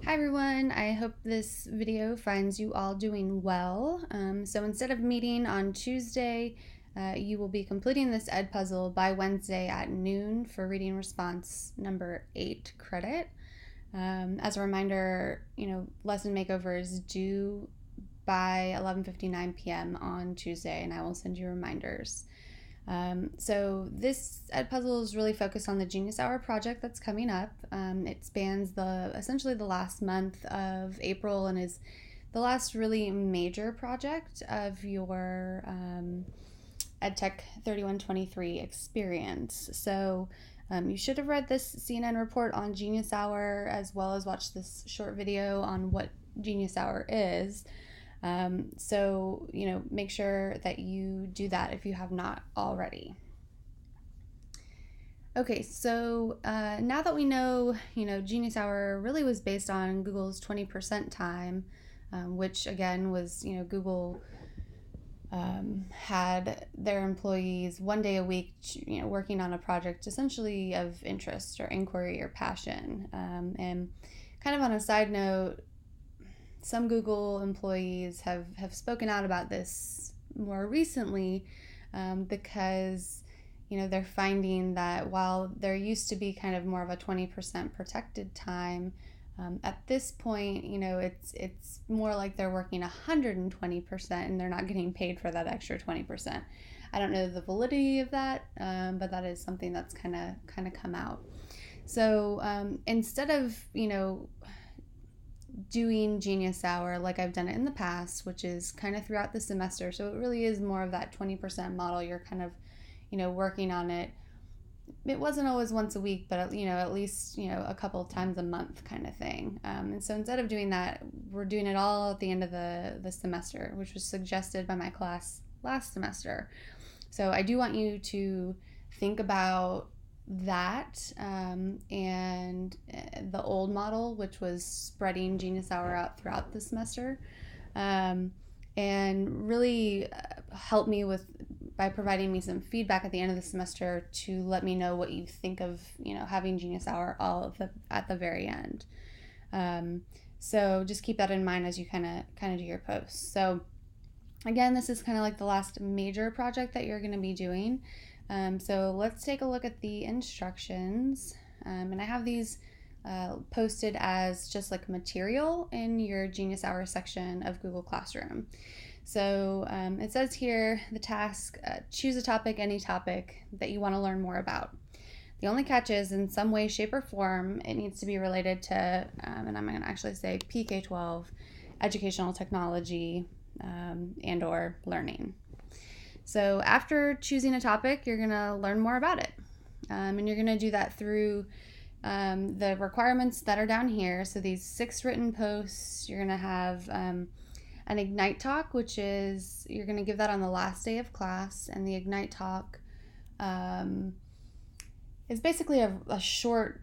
Hi everyone, I hope this video finds you all doing well. So instead of meeting on Tuesday, you will be completing this EdPuzzle by Wednesday at noon for reading response number 8 credit. As a reminder, lesson makeover is due by 11:59 p.m. on Tuesday, and I will send you reminders. So this EdPuzzle is really focused on the Genius Hour project that's coming up. It spans essentially the last month of April and is the last really major project of your EdTech 3123 experience. So you should have read this CNN report on Genius Hour as well as watched this short video on what Genius Hour is. So make sure that you do that if you have not already. Okay, so now that we know, Genius Hour really was based on Google's 20% time, which again was, Google had their employees one day a week, working on a project essentially of interest or inquiry or passion. And kind of on a side note, some Google employees have spoken out about this more recently because, they're finding that while there used to be kind of more of a 20% protected time, at this point, it's more like they're working 120% and they're not getting paid for that extra 20%. I don't know the validity of that, but that is something that's kind of come out. So instead of, doing Genius Hour like I've done it in the past, which is kind of throughout the semester, so it really is more of that 20% model. You're kind of, working on it. It wasn't always once a week, but at least a couple of times a month kind of thing. And so instead of doing that, we're doing it all at the end of the semester, which was suggested by my class last semester. So I do want you to think about that and the old model, which was spreading Genius Hour out throughout the semester, and really help me by providing me some feedback at the end of the semester to let me know what you think of having Genius Hour at the very end. So just keep that in mind as you kind of do your posts. So again, this is kind of like the last major project that you're going to be doing. So let's take a look at the instructions, and I have these posted as just like material in your Genius Hour section of Google Classroom. So it says here the task, choose a topic, any topic that you want to learn more about. The only catch is in some way, shape, or form, it needs to be related to, and I'm going to actually say PK-12, educational technology, and or learning. So after choosing a topic, you're going to learn more about it. And you're going to do that through the requirements that are down here. So these 6 written posts, you're going to have an Ignite talk, which is, you're going to give that on the last day of class. And the Ignite talk is basically a short,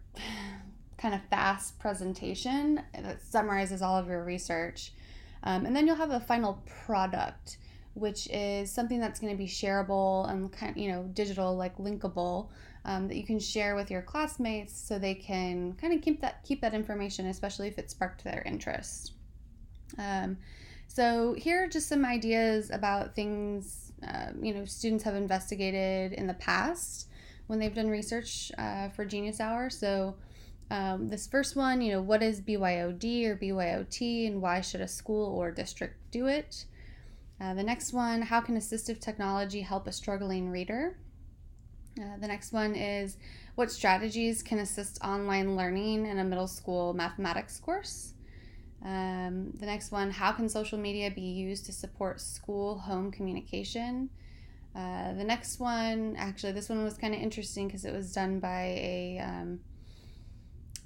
kind of fast presentation that summarizes all of your research. And then you'll have a final product, which is something that's going to be shareable and kind of, digital, like linkable, that you can share with your classmates so they can kind of keep that information, especially if it sparked their interest. So here are just some ideas about things, students have investigated in the past when they've done research for Genius Hour. So this first one, what is BYOD or BYOT and why should a school or district do it? The next one, how can assistive technology help a struggling reader? The next one is, what strategies can assist online learning in a middle school mathematics course? The next one, how can social media be used to support school-home communication? The next one, actually this one was kind of interesting because it was done by a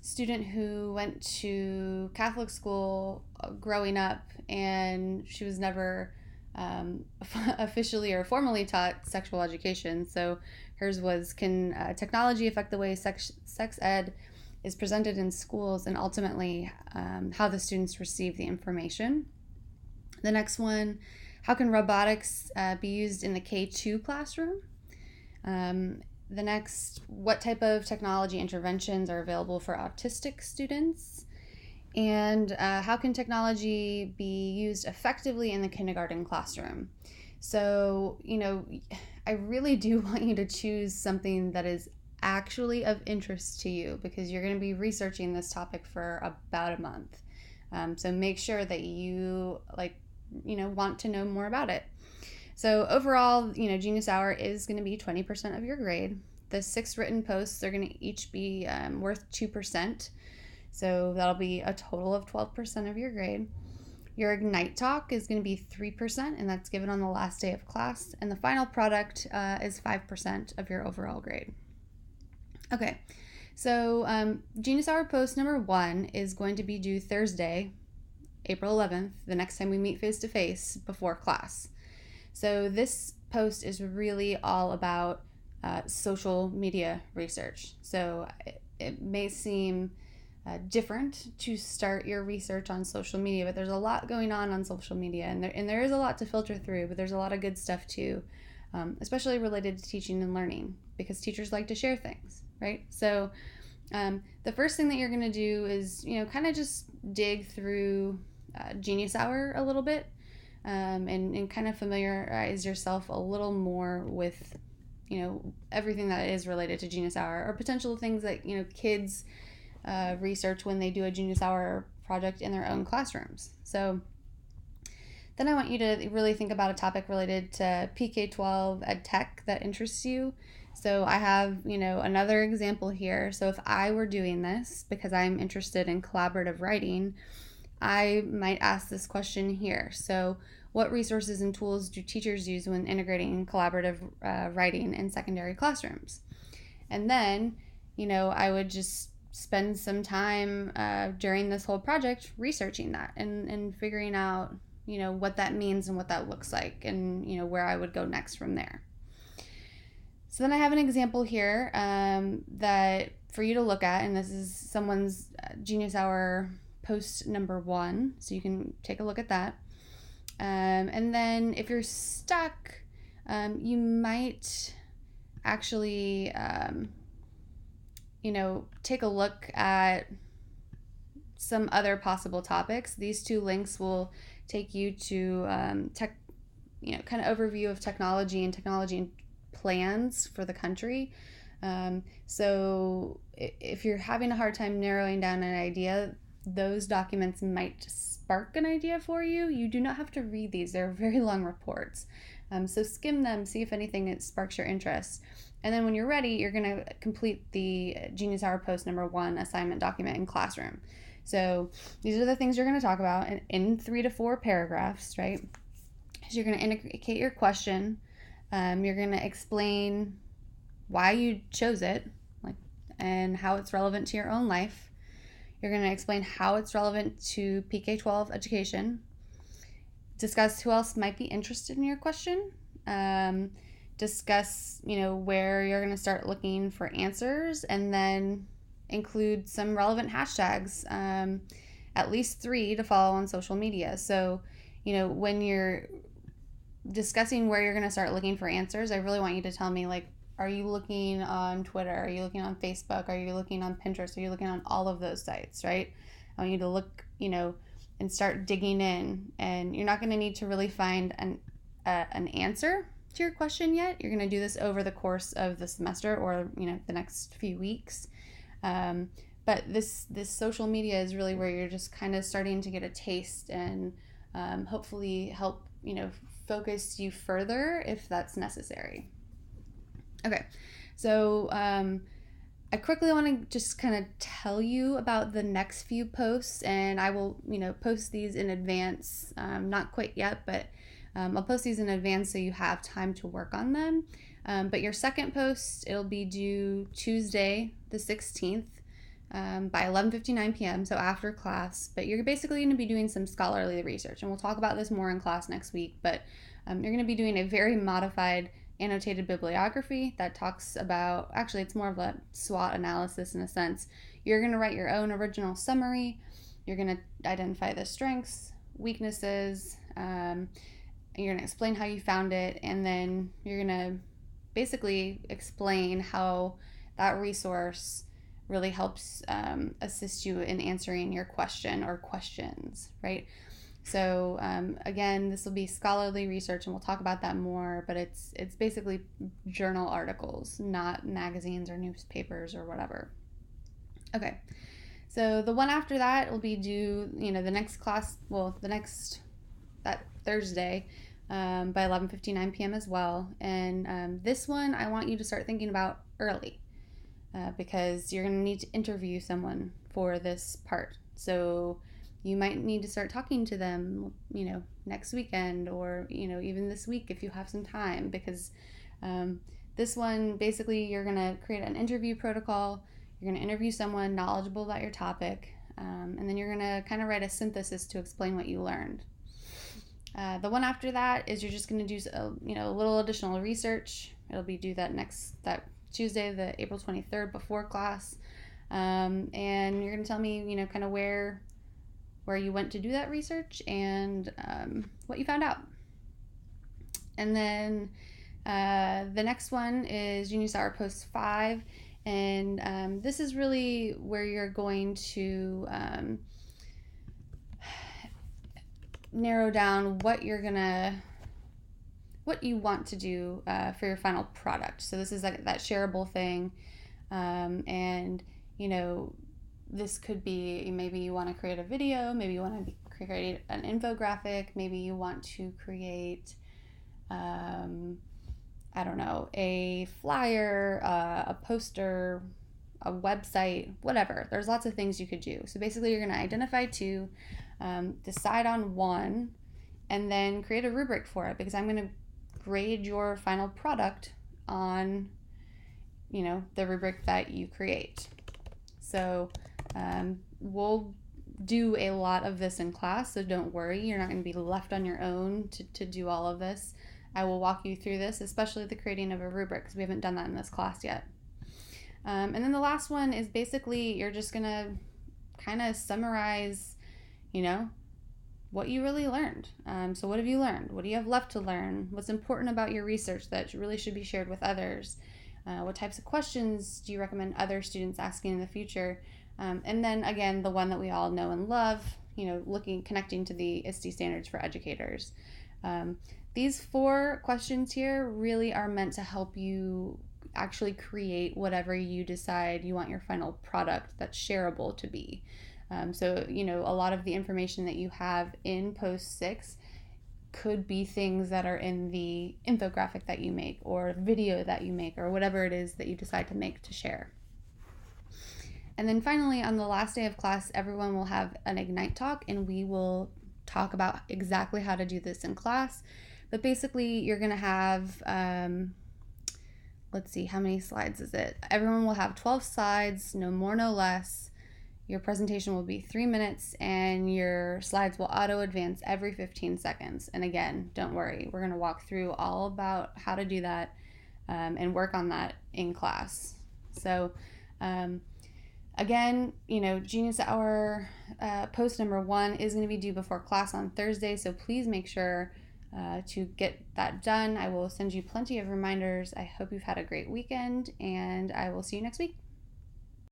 student who went to Catholic school growing up, and she was never officially or formally taught sexual education. So hers was, can technology affect the way sex ed is presented in schools, and ultimately how the students receive the information. The next one, how can robotics be used in the K-2 classroom? The next, what type of technology interventions are available for autistic students? And how can technology be used effectively in the kindergarten classroom? So, I really do want you to choose something that is actually of interest to you, because you're going to be researching this topic for about a month. So make sure that you want to know more about it. So overall, Genius Hour is going to be 20% of your grade. The 6 written posts are going to each be worth 2%. So that'll be a total of 12% of your grade. Your Ignite talk is going to be 3%, and that's given on the last day of class. And the final product is 5% of your overall grade. Okay, so Genius Hour post number 1 is going to be due Thursday, April 11th, the next time we meet face-to-face before class. So this post is really all about social media research. So it may seem different to start your research on social media, but there's a lot going on social media, and there is a lot to filter through, but there's a lot of good stuff too, especially related to teaching and learning, because teachers like to share things, right? So the first thing that you're going to do is, kind of just dig through Genius Hour a little bit, and kind of familiarize yourself a little more with, everything that is related to Genius Hour, or potential things that, kids research when they do a Genius Hour project in their own classrooms. So then I want you to really think about a topic related to PK-12 ed tech that interests you. So I have, another example here. So if I were doing this because I'm interested in collaborative writing, I might ask this question here. So what resources and tools do teachers use when integrating collaborative writing in secondary classrooms? And then, I would just spend some time during this whole project researching that and figuring out, what that means and what that looks like, and, where I would go next from there. So then I have an example here that for you to look at, and this is someone's Genius Hour post number 1, so you can take a look at that. And then if you're stuck, you might actually take a look at some other possible topics. These 2 links will take you to kind of overview of technology and plans for the country. So if you're having a hard time narrowing down an idea, those documents might spark an idea for you. You do not have to read these. They're very long reports. So skim them, see if anything it sparks your interest. And then when you're ready, you're going to complete the Genius Hour post number 1 assignment document in classroom. So these are the things you're going to talk about in 3 to 4 paragraphs, right? So you're going to indicate your question. You're going to explain why you chose it, and how it's relevant to your own life. You're going to explain how it's relevant to PK-12 education. Discuss who else might be interested in your question. Discuss, where you're going to start looking for answers, and then include some relevant hashtags, at least 3 to follow on social media. So, when you're discussing where you're going to start looking for answers, I really want you to tell me, are you looking on Twitter? Are you looking on Facebook? Are you looking on Pinterest? Are you looking on all of those sites, right? I want you to look, and start digging in. And you're not going to need to really find an answer to your question yet. You're going to do this over the course of the semester, or, the next few weeks. But this social media is really where you're just kind of starting to get a taste, and hopefully help, focus you further if that's necessary. Okay, so I quickly want to just kind of tell you about the next few posts, and I will, post these in advance. Not quite yet, but I'll post these in advance so you have time to work on them. But your second post, it'll be due Tuesday, the 16th, by 11:59 p.m., so after class. But you're basically going to be doing some scholarly research, and we'll talk about this more in class next week. But you're going to be doing a very modified annotated bibliography that talks about, actually it's more of a SWOT analysis in a sense. You're going to write your own original summary. You're going to identify the strengths, weaknesses, you're going to explain how you found it, and then you're going to basically explain how that resource really helps assist you in answering your question or questions, right? So again, this will be scholarly research, and we'll talk about that more, but it's basically journal articles, not magazines or newspapers or whatever. Okay, so the one after that will be due, the next class, that Thursday by 11:59 p.m. as well. And this one I want you to start thinking about early because you're going to need to interview someone for this part. So you might need to start talking to them, next weekend or, even this week if you have some time, because this one, basically, you're going to create an interview protocol. You're going to interview someone knowledgeable about your topic, and then you're going to kind of write a synthesis to explain what you learned. The one after that is you're just going to do a little additional research. It'll be due that Tuesday, the April 23rd before class, and you're going to tell me, kind of where you went to do that research and what you found out. And then the next one is Genius Hour Post 5, and this is really where you're going to narrow down what you want to do for your final product. So this is like that shareable thing, and this could be, maybe you want to create a video, maybe you want to create an infographic, maybe you want to create, a flyer, a poster, a website, whatever. There's lots of things you could do. So basically you're going to identify two, decide on one, and then create a rubric for it, because I'm going to grade your final product on, the rubric that you create. So we'll do a lot of this in class, so don't worry. You're not going to be left on your own to do all of this. I will walk you through this, especially the creating of a rubric, because we haven't done that in this class yet. And then the last one is basically you're just going to kind of summarize, what you really learned. So what have you learned? What do you have left to learn? What's important about your research that really should be shared with others? What types of questions do you recommend other students asking in the future? And then again, the one that we all know and love, connecting to the ISTE standards for educators. These 4 questions here really are meant to help you actually create whatever you decide you want your final product that's shareable to be. So, a lot of the information that you have in Post 6 could be things that are in the infographic that you make or video that you make or whatever it is that you decide to make to share. And then finally, on the last day of class, everyone will have an Ignite talk, and we will talk about exactly how to do this in class. But basically, you're going to have, let's see, how many slides is it? Everyone will have 12 slides, no more, no less. Your presentation will be 3 minutes, and your slides will auto-advance every 15 seconds. And again, don't worry. We're going to walk through all about how to do that and work on that in class. So, again, Genius Hour post number 1 is going to be due before class on Thursday, so please make sure to get that done. I will send you plenty of reminders. I hope you've had a great weekend, and I will see you next week.